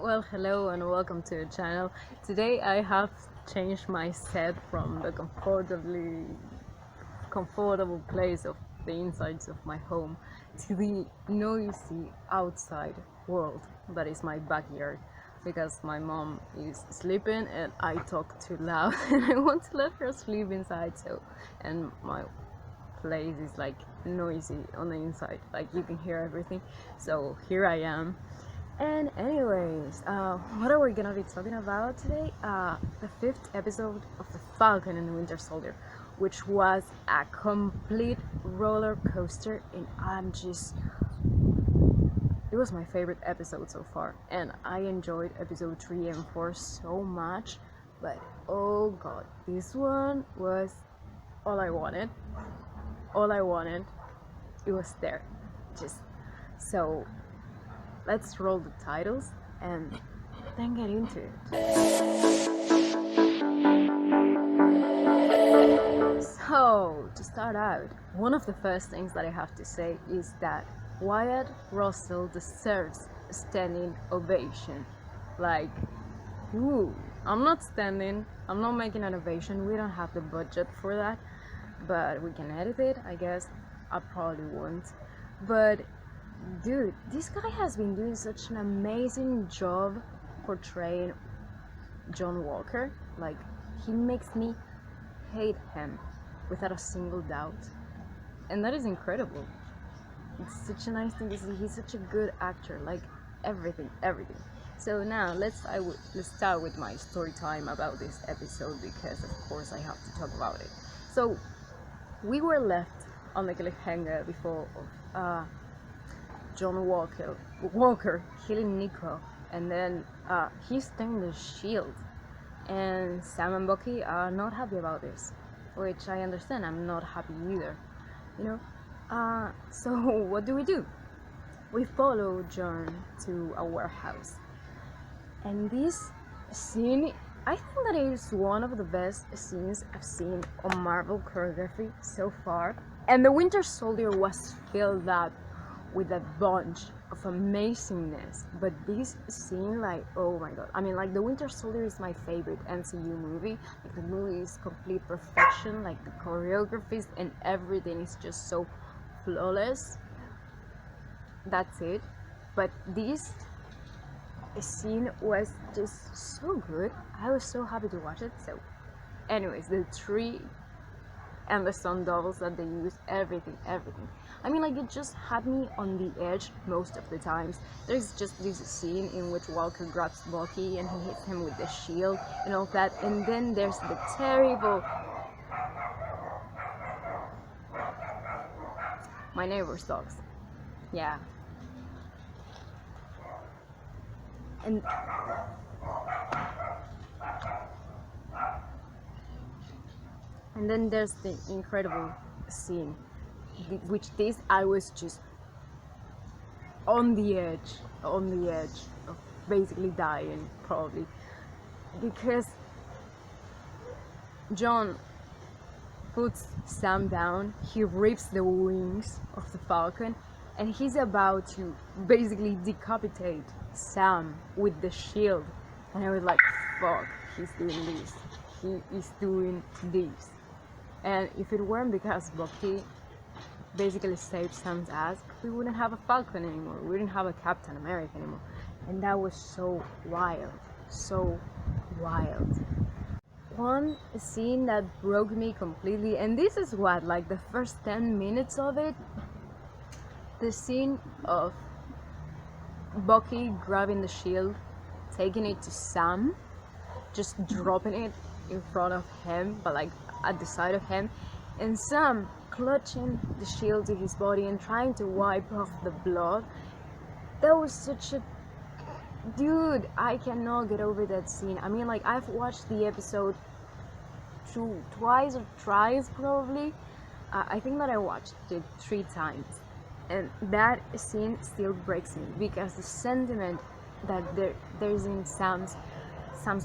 Well, hello and welcome to the channel. Today I have changed my set from the comfortable place of the insides of my home to the noisy outside world that is my backyard, because my mom is sleeping and I talk too loud and I want to let her sleep inside. And my place is like noisy on the inside, like you can hear everything. So here I am. And anyways, what are we gonna be talking about today? The fifth episode of the Falcon and the Winter Soldier, which was a complete roller coaster, and it was my favorite episode so far, and I enjoyed episode 3 and 4 so much, but oh god, this one was all I wanted. It was there. Just so let's roll the titles and then get into it. So, to start out, one of the first things that I have to say is that Wyatt Russell deserves a standing ovation. Like, ooh, I'm not making an ovation, we don't have the budget for that, but we can edit it, I guess. I probably won't. But dude, this guy has been doing such an amazing job portraying John Walker. Like, he makes me hate him without a single doubt, and that is incredible. It's such a nice thing to see. He's such a good actor. Like, everything. So now let's start with my story time about this episode, because of course I have to talk about it. So we were left on the cliffhanger before John Walker killing Nico, and then he's turned the shield, and Sam and Bucky are not happy about this, which I understand. I'm not happy either, you know. So what do? We follow John to a warehouse, and this scene, I think that it is one of the best scenes I've seen on Marvel choreography so far. And the Winter Soldier was filled up with a bunch of amazingness, but this scene, like, oh my god. I mean, like, the Winter Soldier is my favorite MCU movie. Like, the movie is complete perfection. Like, the choreographies and everything is just so flawless. That's it. But this scene was just so good. I was so happy to watch it. So anyways, the tree and the sun doubles that they use, everything. I mean, like, it just had me on the edge most of the times. There's just this scene in which Walker grabs Bucky and he hits him with the shield and all that, and then there's the terrible... My neighbor's dogs. Yeah. And then there's the incredible scene, which I was just on the edge of basically dying, probably, because John puts Sam down, he rips the wings of the Falcon, and he's about to basically decapitate Sam with the shield, and I was like, fuck, he's doing this. And if it weren't because Bucky basically saved Sam's ass, we wouldn't have a Falcon anymore, we wouldn't have a Captain America anymore. And that was so wild. One scene that broke me completely, and this is what, like, the first 10 minutes of it, the scene of Bucky grabbing the shield, taking it to Sam, just dropping it in front of him, but like at the side of him, and Sam clutching the shield to his body and trying to wipe off the blood. That was such a... Dude, I cannot get over that scene. I mean, like, I've watched the episode twice or thrice probably. I think that I watched it 3 times, and that scene still breaks me, because the sentiment that there's in Sam's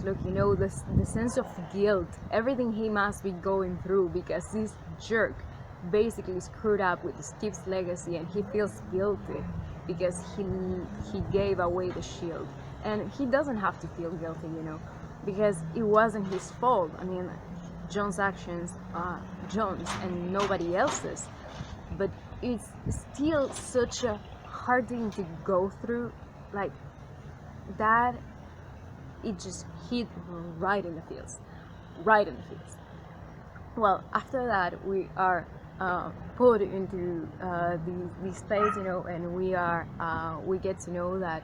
look, you know, the sense of guilt, everything he must be going through, because this jerk basically screwed up with Steve's legacy, and he feels guilty because he gave away the shield. and he doesn't have to feel guilty, because it wasn't his fault. I mean, John's actions are John's and nobody else's, but it's still such a hard thing to go through, like that. It just hit right in the feels, right in the feels. Well, after that, we are put into the space, and we get to know that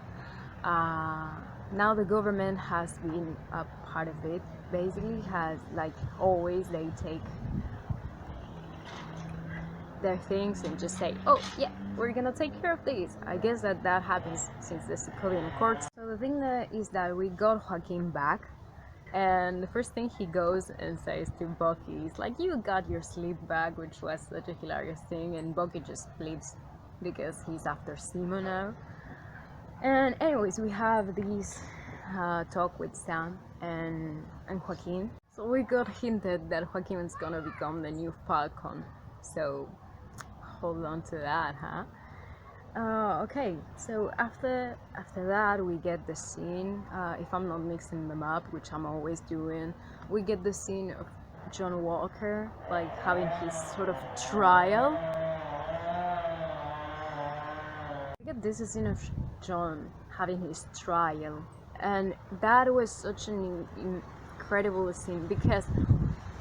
now the government has been a part of it. Basically, has, like always, they take their things and just say, oh yeah, we're gonna take care of this. I guess that happens since the civilian Accords. So the thing is that we got Joaquin back, and the first thing he goes and says to Bucky is like, you got your sleep back, which was such a hilarious thing, and Bucky just flips because he's after Simo now. And anyways, we have this talk with Sam and Joaquin. So we got hinted that Joaquin is gonna become the new Falcon, so hold on to that, huh? Okay, so after that, we get the scene, if I'm not mixing them up, which I'm always doing, we get the scene of John Walker, like having his sort of trial. We get this scene of John having his trial, and that was such an incredible scene, because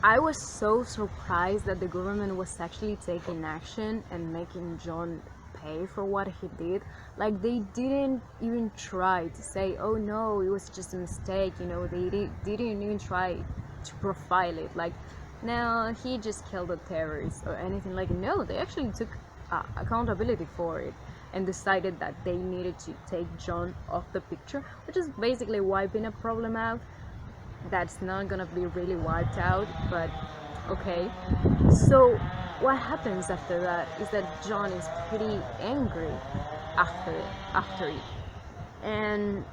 I was so surprised that the government was actually taking action and making John pay for what he did. Like, they didn't even try to say, oh no, it was just a mistake, they didn't even try to profile it, like, no, he just killed a terrorist or anything. Like, no, they actually took accountability for it and decided that they needed to take John off the picture, which is basically wiping a problem out that's not gonna be really wiped out, but okay. So what happens after that is that John is pretty angry after it, and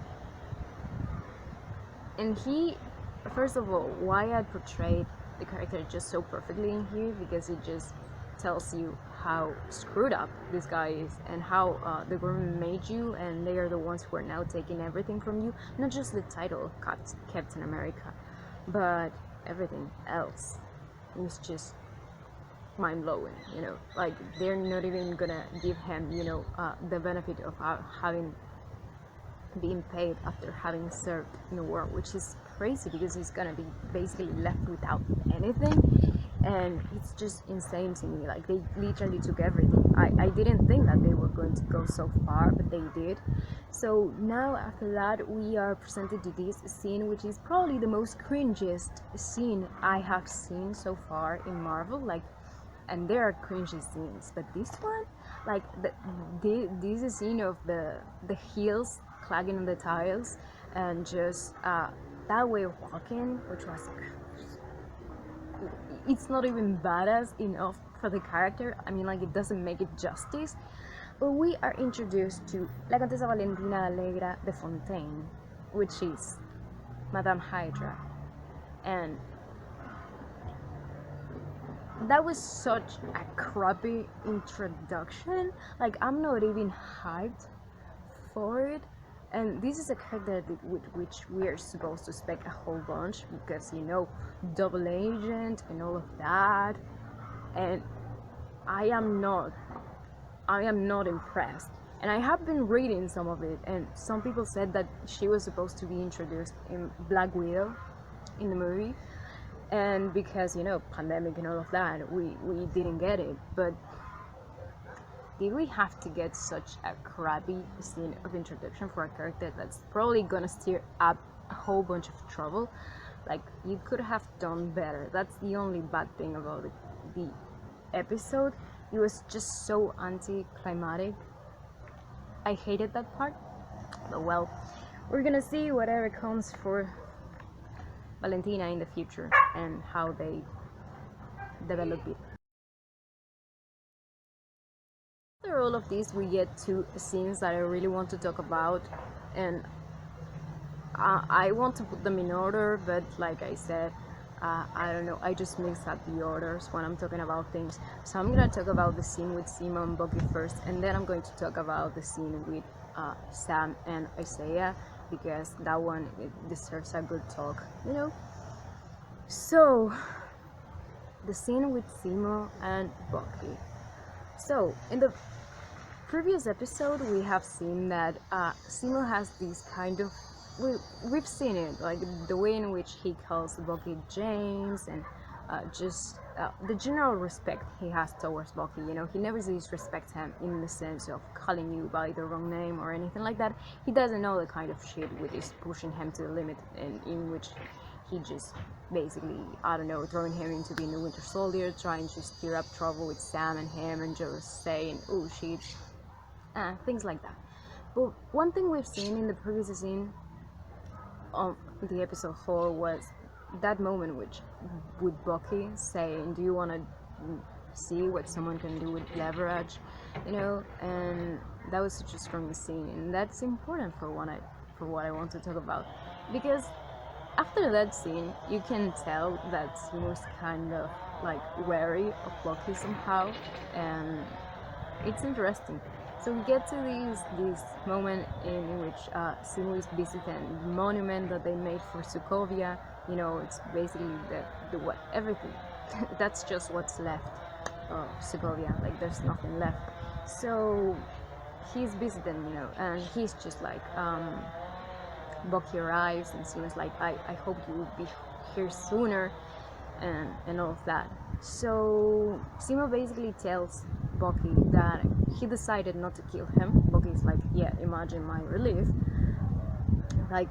he, first of all, Wyatt portrayed the character just so perfectly in here, because it just tells you how screwed up this guy is, and how the government made you, and they are the ones who are now taking everything from you. Not just the title Captain America, but everything else. It's just mind-blowing, like they're not even gonna give him, the benefit of having been paid after having served in the war, which is crazy, because he's gonna be basically left without anything. And it's just insane to me, like they literally took everything. I didn't think that they were going to go so far, but they did. So now after that, we are presented to this scene, which is probably the most cringiest scene I have seen so far in Marvel, like, and there are cringy scenes, but this one, like this scene of the heels clagging on the tiles, and just that way of walking, which was, it's not even badass enough for the character. I mean, like, it doesn't make it justice. But we are introduced to La Contessa Valentina Allegra de Fontaine, which is Madame Hydra, and that was such a crappy introduction. Like, I'm not even hyped for it. And this is a character with which we are supposed to expect a whole bunch, because, double agent and all of that. And I am not impressed. And I have been reading some of it, and some people said that she was supposed to be introduced in Black Widow in the movie, and because pandemic and all of that, we didn't get it. But did we have to get such a crappy scene of introduction for a character that's probably gonna stir up a whole bunch of trouble? Like, you could have done better. That's the only bad thing about the episode. It was just so anticlimactic. I hated that part. But well, we're gonna see whatever comes for Valentina in the future and how they develop it. After all of this, we get two scenes that I really want to talk about, and I want to put them in order, but like I said, I don't know, I just mix up the orders when I'm talking about things. So I'm gonna talk about the scene with Simo and Bucky first, and then I'm going to talk about the scene with Sam and Isaiah, because that one, it deserves a good talk, you know. So the scene with Simo and Bucky. So in the previous episode, we have seen that Simo has this kind of, we've seen it, like the way in which he calls Bucky James, and just the general respect he has towards Bucky. You know, he never disrespects him in the sense of calling you by the wrong name or anything like that. He doesn't know the kind of shit which is pushing him to the limit, and in which he just basically, I don't know, throwing him into being the Winter Soldier, trying to stir up trouble with Sam and him, and just saying, oh shit, things like that. But one thing we've seen in the previous scene of the episode 4 was that moment which with Bucky saying, do you want to see what someone can do with leverage, you know? And that was such a strong scene, and that's important for what I want to talk about, because after that scene you can tell that he was kind of like wary of Bucky somehow, and it's interesting. So we get to this moment in which Simo is visiting the monument that they made for Sokovia. You know, it's basically the what everything. That's just what's left of Sokovia. Like there's nothing left. So he's visiting, you know, and he's just like, Bucky arrives, and Simo's like, I hope you will be here sooner, and all of that. So Simo basically tells Bucky that he decided not to kill him. Bucky's like, yeah, imagine my relief. Like,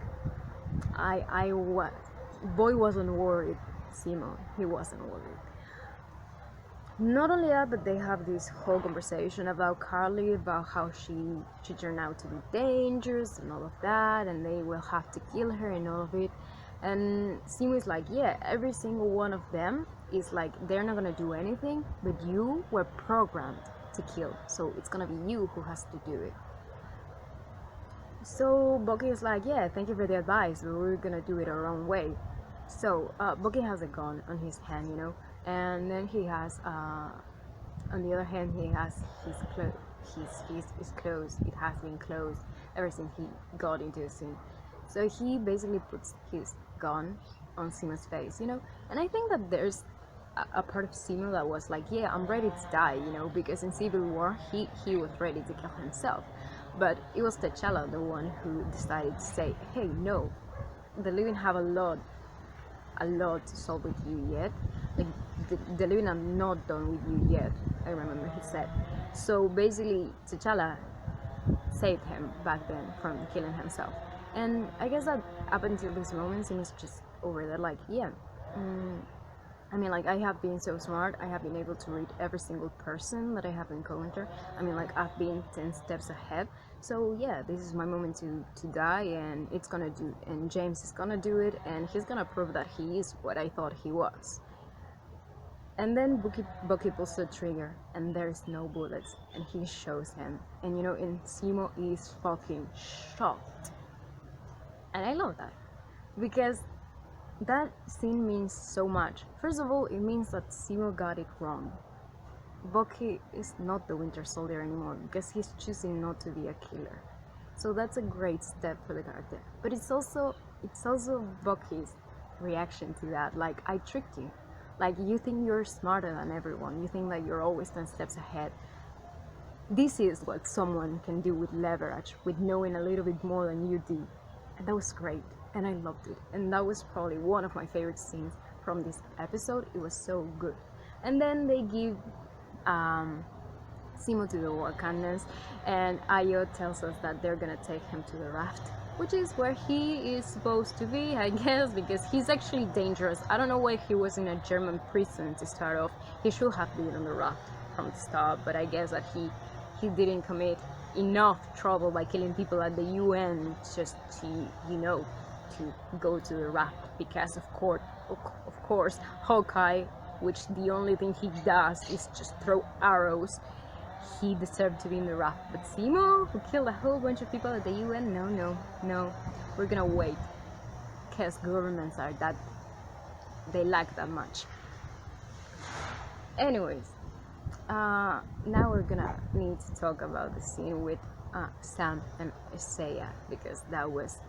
Boy wasn't worried. Simo, he wasn't worried. Not only that, but they have this whole conversation about Carly, about how she turned out to be dangerous and all of that, and they will have to kill her and all of it. And Simo is like, yeah, every single one of them is like, they're not gonna do anything, but you were programmed to kill, so it's gonna be you who has to do it. So Bucky is like, yeah, thank you for the advice, but we're gonna do it our own way. So Bucky has a gun on his hand, you know, and then he has, on the other hand, he has his closed. It has been closed ever since he got into the scene. So he basically puts his gun on Simo's face, you know, and I think that there's a part of Simo that was like, yeah, I'm ready to die, you know, because in Civil War he was ready to kill himself, but it was T'Challa the one who decided to say, hey, no, the living have a lot to solve with you yet. Like the living are not done with you yet, I remember he said. So basically T'Challa saved him back then from killing himself. And I guess that up until this moment Simo's just over there like, yeah, I mean, like, I have been so smart. I have been able to read every single person that I have encountered. I mean, like, I've been 10 steps ahead. So yeah, this is my moment to die, and it's gonna do, and James is gonna do it, and he's gonna prove that he is what I thought he was. And then Bucky pulls the trigger, and there's no bullets, and he shows him, and you know, and Simo is fucking shocked. And I love that, because that scene means so much. First of all, it means that Simo got it wrong. Bucky is not the Winter Soldier anymore because he's choosing not to be a killer. So that's a great step for the character. But it's also Bucky's reaction to that. Like, I tricked you. Like, you think you're smarter than everyone. You think that you're always 10 steps ahead. This is what someone can do with leverage, with knowing a little bit more than you do. And that was great. And I loved it, and that was probably one of my favorite scenes from this episode. It was so good. And then they give Simo to the Wakandans, and Ayo tells us that they're gonna take him to the raft, which is where he is supposed to be, I guess, because he's actually dangerous. I don't know why he was in a German prison to start off. He should have been on the raft from the start, but I guess that he didn't commit enough trouble by killing people at the UN just to, you know, to go to the raft, because of course Hawkeye, which the only thing he does is just throw arrows, he deserved to be in the raft. But Simo, who killed a whole bunch of people at the UN, no, we're gonna wait, because governments are that, they lack that much. Anyways, now we're gonna need to talk about the scene with Sam and Isaiah, because that was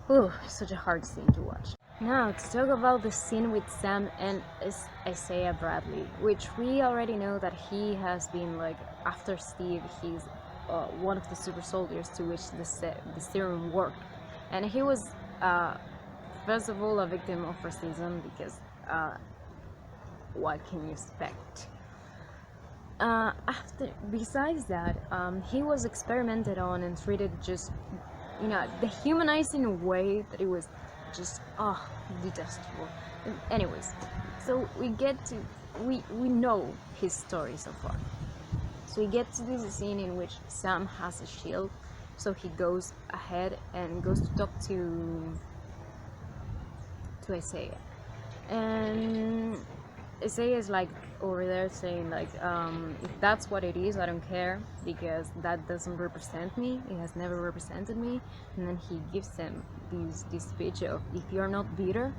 Ooh, such a hard scene to watch. Now, to talk about the scene with Sam and Isaiah Bradley, which we already know that he has been like, after Steve, he's one of the super soldiers to which the serum worked. And he was, first of all, a victim of racism because what can you expect? Besides that, he was experimented on and treated just, dehumanizing way that it was just, detestable. Anyways, so we know his story so far. So we get to this scene in which Sam has a shield, so he goes ahead and goes to talk to Isaiah, and Isaiah is like over there saying like, if that's what it is, I don't care because that doesn't represent me. It has never represented me. And then he gives him this speech of, if you're not bitter,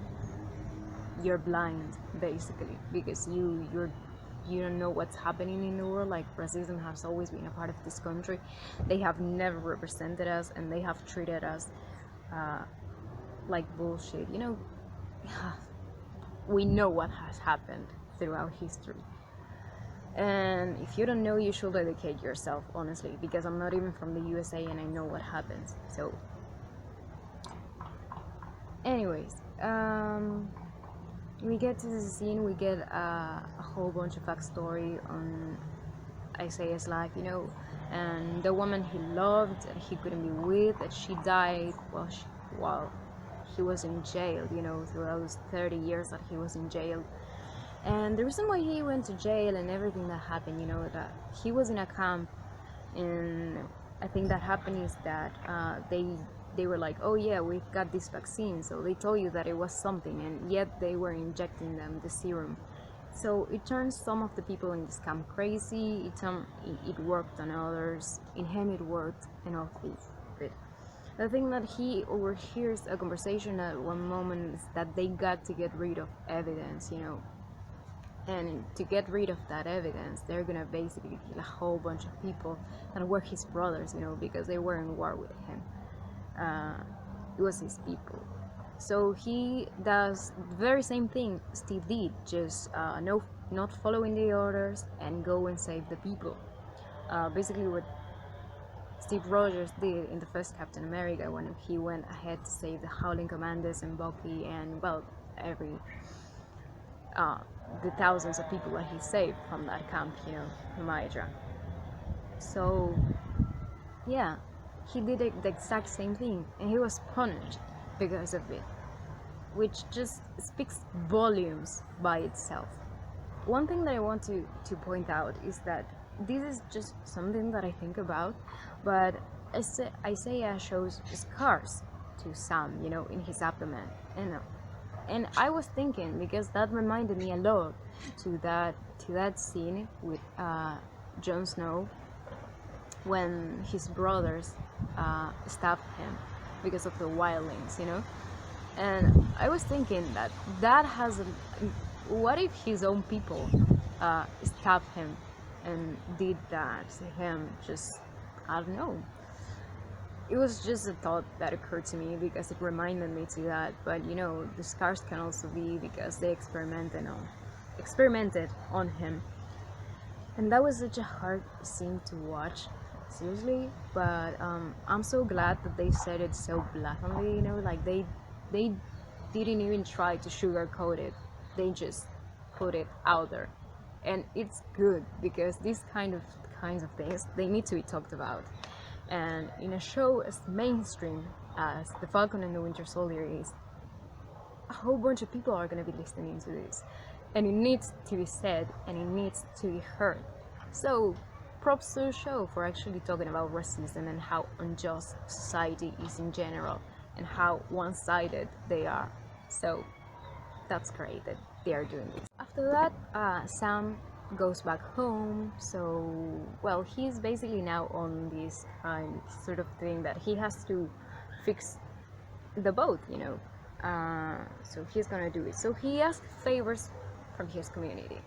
you're blind, basically, because you don't know what's happening in the world. Like, racism has always been a part of this country. They have never represented us, and they have treated us like bullshit. We know what has happened throughout history. And if you don't know, you should educate yourself, honestly, because I'm not even from the USA and I know what happens. So, anyways, we get to the scene, we get a whole bunch of backstory on Isaiah's life, and the woman he loved and he couldn't be with, that she died while he was in jail, throughout those 30 years that he was in jail. And the reason why he went to jail and everything that happened, that he was in a camp, and I think that happened is that they were like, oh yeah, we've got this vaccine, so they told you that it was something, and yet they were injecting them the serum. So it turns some of the people in this camp crazy. It worked on others. In him it worked, and all this. The thing that he overhears a conversation at one moment is that they got to get rid of evidence, and to get rid of that evidence, they're gonna basically kill a whole bunch of people that were his brothers, because they were in war with him. It was his people. So he does the very same thing Steve did, just not following the orders and go and save the people. Basically what Steve Rogers did in the first Captain America, when he went ahead to save the Howling Commanders and Bucky and, well, the thousands of people that he saved from that camp, from Hydra. So, yeah, he did the exact same thing, and he was punished because of it, which just speaks volumes by itself. One thing that I want to point out is that this is just something that I think about, but Isaiah shows scars to Sam, in his abdomen, and I was thinking, because that reminded me a lot to that scene with Jon Snow when his brothers stabbed him because of the wildlings, and I was thinking that has what if his own people stabbed him and did that to him? Just, I don't know. It was just a thought that occurred to me because it reminded me to that. But the scars can also be because they experimented on him, and that was such a hard scene to watch, seriously. But I'm so glad that they said it so blatantly. Like they didn't even try to sugarcoat it. They just put it out there, and it's good because these kinds of things, they need to be talked about. And in a show as mainstream as The Falcon and the Winter Soldier is, a whole bunch of people are going to be listening to this, and it needs to be said and it needs to be heard. So props to the show for actually talking about racism and how unjust society is in general and how one-sided they are. So that's great that they are doing this. After that, Sam goes back home. So, well, he's basically now on this sort of thing that he has to fix the boat, so he's gonna do it. So he asked favors from his community,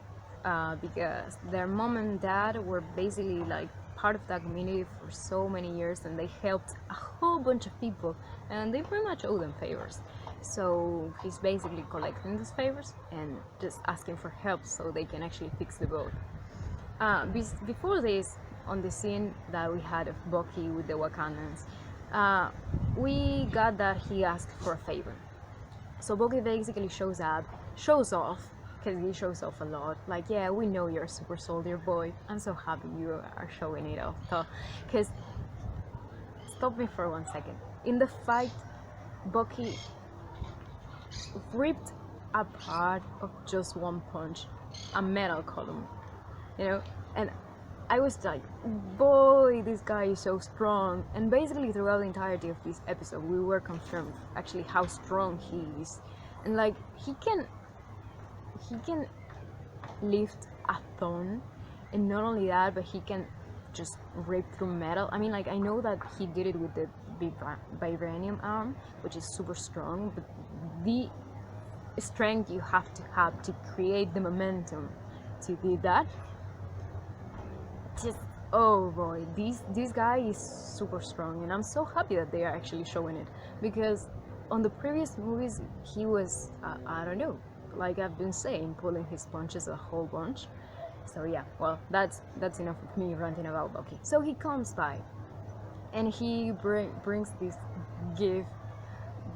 because their mom and dad were basically like part of that community for so many years, and they helped a whole bunch of people, and they pretty much owe them favors. So he's basically collecting these favors and just asking for help so they can actually fix the boat. Before this, on the scene that we had of Bucky with the Wakandans, we got that he asked for a favor. So Bucky basically shows off, because he shows off a lot. Like, yeah, we know you're a super soldier boy. I'm so happy you are showing it off. Because, stop me for 1 second. In the fight, Bucky ripped apart of just one punch a metal column, and I was like, boy, this guy is so strong. And basically throughout the entirety of this episode, we were confirmed actually how strong he is. And like, he can lift a ton, and not only that, but he can just rip through metal. I mean, like, I know that he did it with the vibranium arm, which is super strong, but the strength you have to create the momentum to do that, just, oh boy, this guy is super strong. And I'm so happy that they are actually showing it, because on the previous movies he was I don't know, like I've been saying, pulling his punches a whole bunch. So yeah, well, that's enough of me ranting about Bucky. So he comes by and he brings this gift,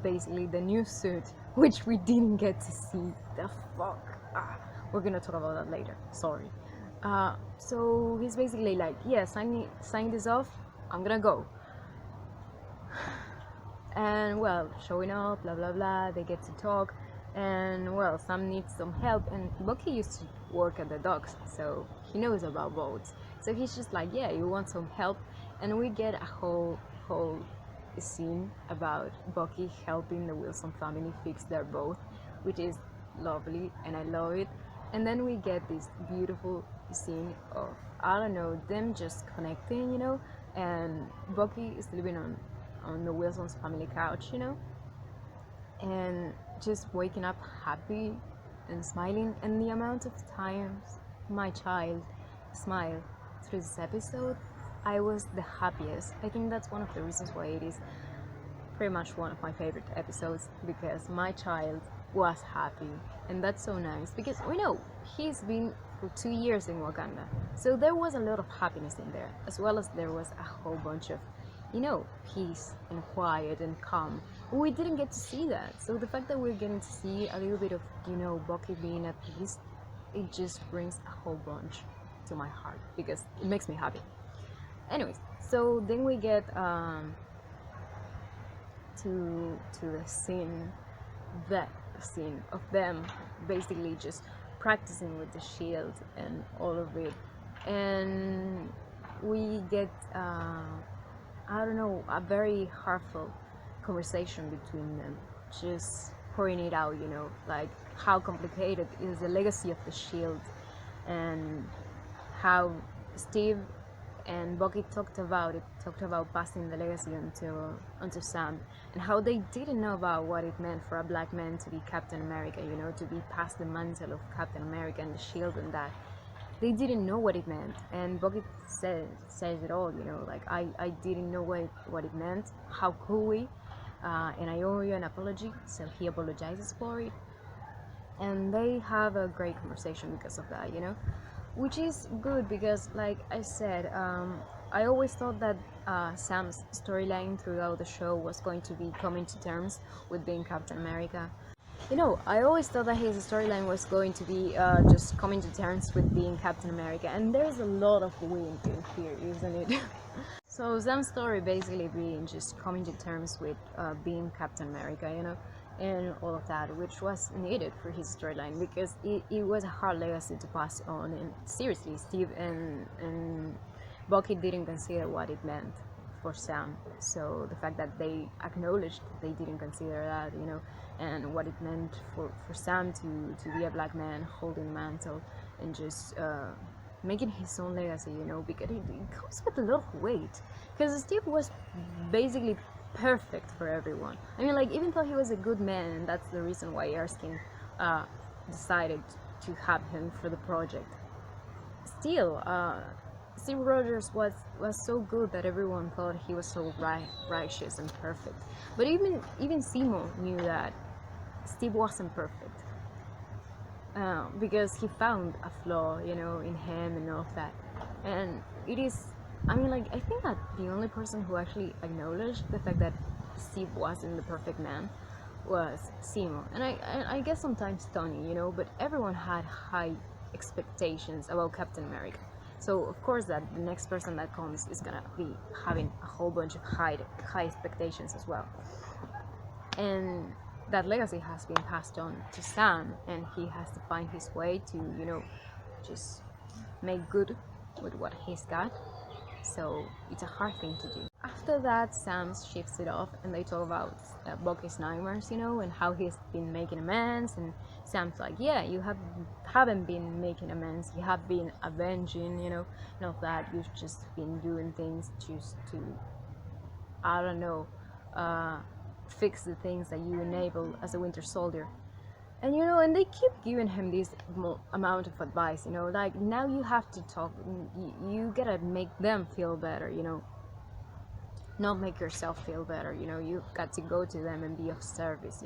basically the new suit, which we didn't get to see. The fuck, we're gonna talk about that later, sorry. So he's basically like, yeah, sign this off, I'm gonna go. And well, showing up, blah blah blah, they get to talk, and well, Sam needs some help, and Bucky used to work at the docks, so he knows about boats. So he's just like, yeah, you want some help? And we get a whole scene about Bucky helping the Wilson family fix their boat, which is lovely, and I love it. And then we get this beautiful scene of, I don't know, them just connecting, and Bucky is living on the Wilson's family couch, and just waking up happy and smiling. And the amount of times my child smiled through this episode, I was the happiest. I think that's one of the reasons why it is pretty much one of my favorite episodes, because my child was happy, and that's so nice, because we know he's been for 2 years in Wakanda, so there was a lot of happiness in there, as well as there was a whole bunch of peace and quiet and calm. We didn't get to see that, so the fact that we're getting to see a little bit of Bucky being at peace, it just brings a whole bunch to my heart, because it makes me happy. Anyways, so then we get to the scene of them basically just practicing with the shield and all of it, and we get I don't know, a very heartfelt conversation between them, just pouring it out, like how complicated is the legacy of the shield, and how Steve and Bucky talked about passing the legacy onto Sam, and how they didn't know about what it meant for a black man to be Captain America, to be passed the mantle of Captain America and the shield, and that they didn't know what it meant. And Bucky says it all, like, I didn't know what it meant, how could we, and I owe you an apology. So he apologizes for it, and they have a great conversation because of that, which is good, because like I said, I always thought that Sam's storyline throughout the show was going to be coming to terms with being Captain America. I always thought that his storyline was going to be just coming to terms with being Captain America, and there's a lot of wind in here, isn't it? So Sam's story basically being just coming to terms with being Captain America, and all of that, which was needed for his storyline, because it was a hard legacy to pass on. And seriously, Steve and Bucky didn't consider what it meant for Sam, so the fact that they acknowledged they didn't consider that, and what it meant for Sam to be a black man holding mantle and just making his own legacy, because it comes with a lot of weight, because Steve was basically perfect for everyone. I mean, like, even though he was a good man, and that's the reason why Erskine decided to have him for the project, still Steve Rogers was so good that everyone thought he was so righteous and perfect. But even Simo knew that Steve wasn't perfect, because he found a flaw, in him and all of that. And it is, I mean, like, I think that the only person who actually acknowledged the fact that Steve wasn't the perfect man was Simo, and I guess sometimes Tony, but everyone had high expectations about Captain America. So of course that the next person that comes is gonna be having a whole bunch of high expectations as well. And that legacy has been passed on to Sam, and he has to find his way to, just make good with what he's got. So it's a hard thing to do. After that, Sam shifts it off, and they talk about Bucky's nightmares, and how he's been making amends. And Sam's like, "Yeah, you haven't been making amends. You have been avenging, and all that. You've just been doing things just to, I don't know, fix the things that you enable as a Winter Soldier." And they keep giving him this amount of advice, like, now you have to talk, you gotta make them feel better, not make yourself feel better, you've got to go to them and be of service,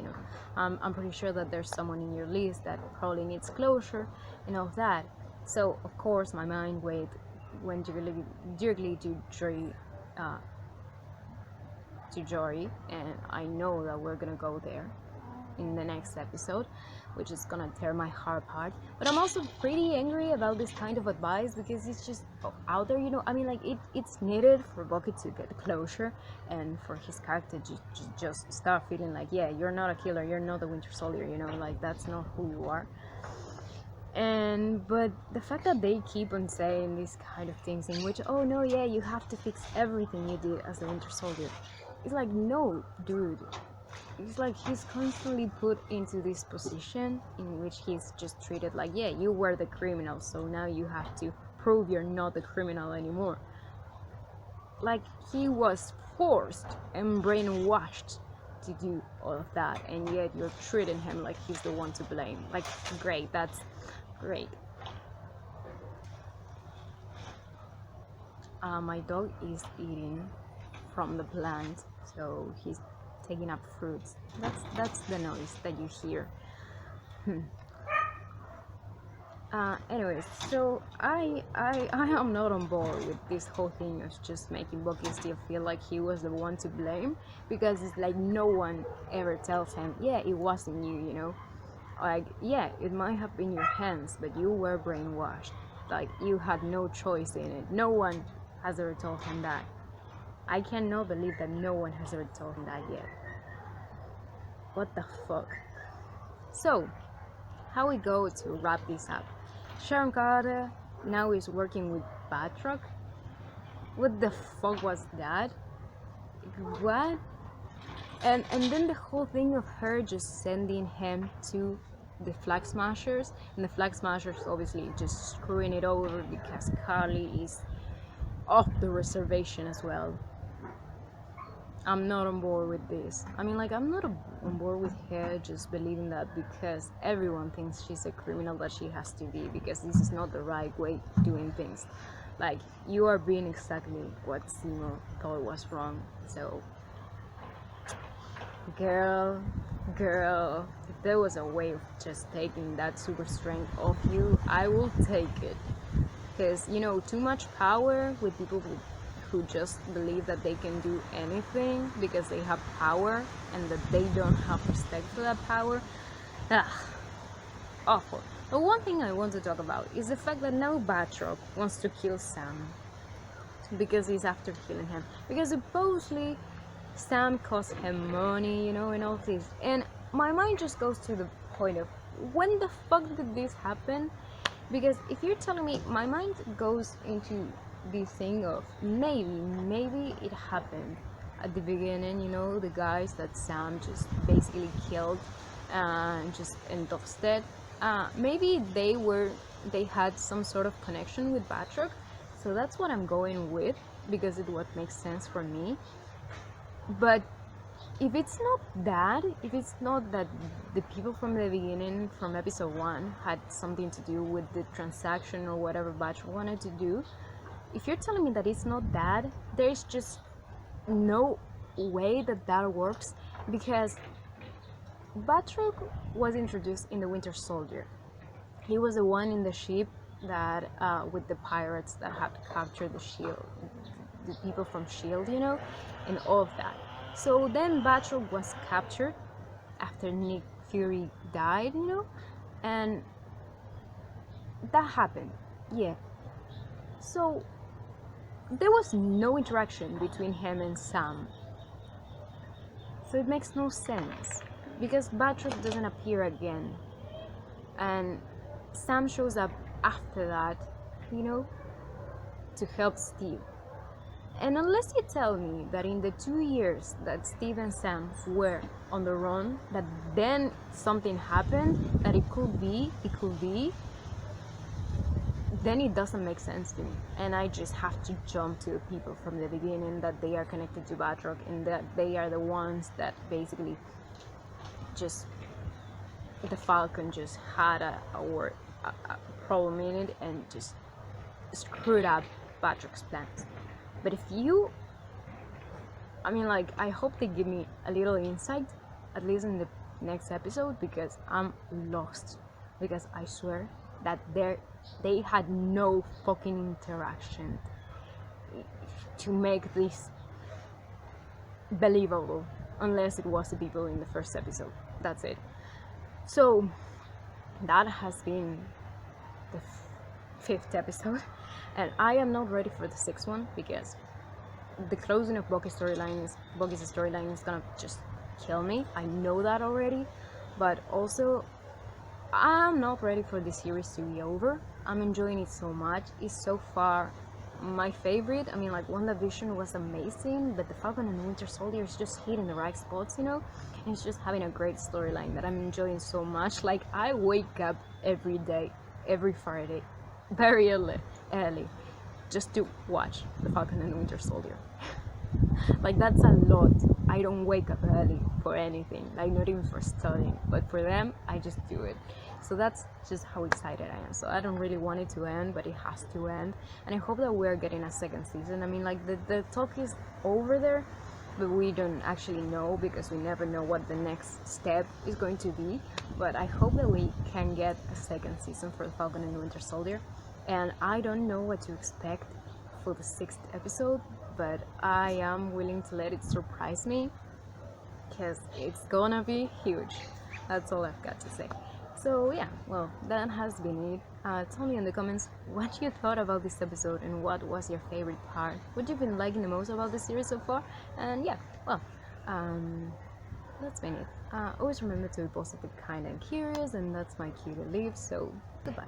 I'm pretty sure that there's someone in your list that probably needs closure and all that. So of course my mind went directly to Jory, and I know that we're gonna go there in the next episode, which is gonna tear my heart apart. But I'm also pretty angry about this kind of advice, because it's just out there, I mean, like, it's needed for Bucky to get closure, and for his character to just start feeling like, yeah, you're not a killer, you're not the Winter Soldier, like, that's not who you are. But the fact that they keep on saying these kind of things, in which, oh no, yeah, you have to fix everything you did as the Winter Soldier, it's like, no, dude. It's like he's constantly put into this position in which he's just treated like, yeah, you were the criminal, so now you have to prove you're not the criminal anymore. Like, he was forced and brainwashed to do all of that, and yet you're treating him like he's the one to blame. Like, great, that's great. My dog is eating from the plant, so he's taking up fruits. That's the noise that you hear. Anyways, so I am not on board with this whole thing of just making Bucky still feel like he was the one to blame, because it's like no one ever tells him, yeah, it wasn't you, like, yeah, it might have been your hands, but you were brainwashed, like, you had no choice in it. No one has ever told him that. I cannot believe that no one has ever told him that yet. What the fuck? So, how we go to wrap this up? Sharon Carter now is working with Batroc. What the fuck was that? What? And then the whole thing of her just sending him to the Flag Smashers, and the Flag Smashers obviously just screwing it over because Carly is off the reservation as well. I'm not on board with this. I mean, like, I'm not on board with her just believing that because everyone thinks she's a criminal that she has to be, because this is not the right way of doing things. Like, you are being exactly what Simo thought was wrong. So, girl, if there was a way of just taking that super strength off you, I will take it. Because, too much power with people who just believe that they can do anything because they have power, and that they don't have respect for that power. Awful. But one thing I want to talk about is the fact that now Batroc wants to kill Sam because he's after killing him, because supposedly Sam cost him money, and all this. And my mind just goes to the point of, when the fuck did this happen? Because if you're telling me, my mind goes into this thing of maybe it happened at the beginning, the guys that Sam just basically killed and just endorsed. Maybe they had some sort of connection with Batroc, so that's what I'm going with, because it's what makes sense for me. But if it's not that the people from the beginning, from episode 1, had something to do with the transaction or whatever Batroc wanted to do, if you're telling me that it's not that, there's just no way that that works, because Batroc was introduced in the Winter Soldier. He was the one in the ship that with the pirates that had captured the shield, the people from shield, and all of that. So then Batroc was captured after Nick Fury died, and that happened. Yeah. So there was no interaction between him and Sam. So it makes no sense, because Batroc doesn't appear again, and Sam shows up after that, to help Steve. And unless you tell me that in the 2 years that Steve and Sam were on the run, that then something happened, that it could be, then it doesn't make sense to me. And I just have to jump to the people from the beginning, that they are connected to Batroc, and that they are the ones that basically just, the Falcon just had a problem in it and just screwed up Batroc's plans. But I hope they give me a little insight, at least in the next episode, because I'm lost. Because I swear that they had no fucking interaction to make this believable, unless it was the people in the first episode. That's it. So that has been the 5th episode, and I am not ready for the 6th one, because the closing of Bucky's storyline is gonna just kill me. I know that already, but also I'm not ready for this series to be over. I'm enjoying it so much. It's so far my favorite. WandaVision was amazing, but the Falcon and Winter Soldier is just hitting the right spots, and it's just having a great storyline that I'm enjoying so much. Like, I wake up every day, every Friday, very early, just to watch the Falcon and Winter Soldier. Like, that's a lot. I don't wake up early for anything, like not even for studying, but for them, I just do it. So that's just how excited I am. So I don't really want it to end, but it has to end, and I hope that we're getting a 2nd season. The talk is over there, but we don't actually know, because we never know what the next step is going to be. But I hope that we can get a 2nd season for the Falcon and the Winter Soldier, and I don't know what to expect for the 6th episode, but I am willing to let it surprise me, because it's gonna be huge. That's all I've got to say. So yeah, well, that has been it. Tell me in the comments what you thought about this episode, and what was your favorite part, what you've been liking the most about the series so far. And yeah, well, that's been it. Always remember to be positive, kind, and curious, and that's my cue to leave. So goodbye.